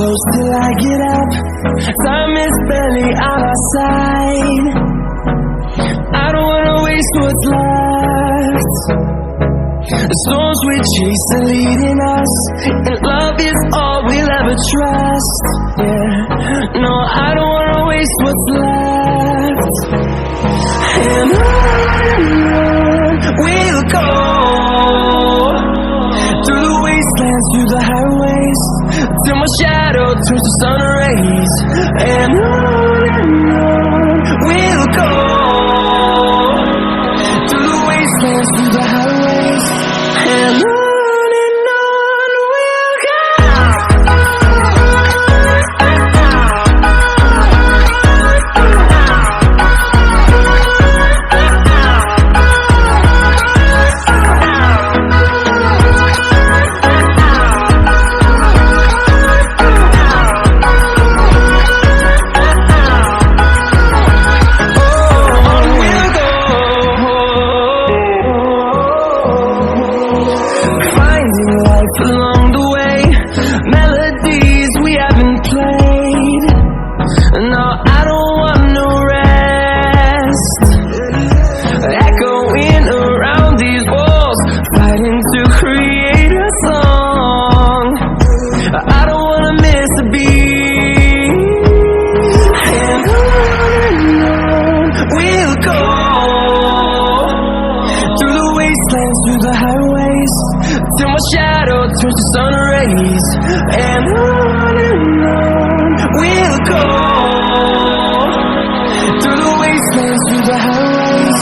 close till I get up. Time is barely on our side. I don't wanna waste what's left. The storms we chase are leading us, and love is all we'll ever trust. Yeah, no, I don't wanna waste what's left. And on we'll go, through the wastelands, through the highways, till my shadow turns to sun rays. And on we'll go, through the wastelands, through the highways, and on we'll go. Along the way, melodies we haven't played. No, I don't want no rest. Echoing around these walls, fighting to create a song. I don't wanna miss a beat. And on we'll go, through the wastelands, through the highways, till my shadow turns to sun rays. And on we'll go, through the wastelands, through the highways,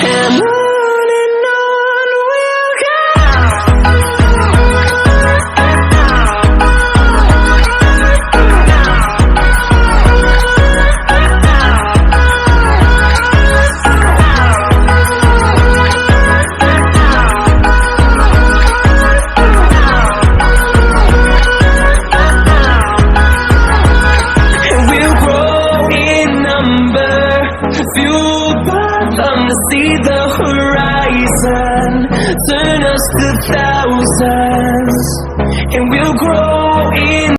and on we'll go. Fueled by them to see the horizon, turn us to thousands, and we'll grow in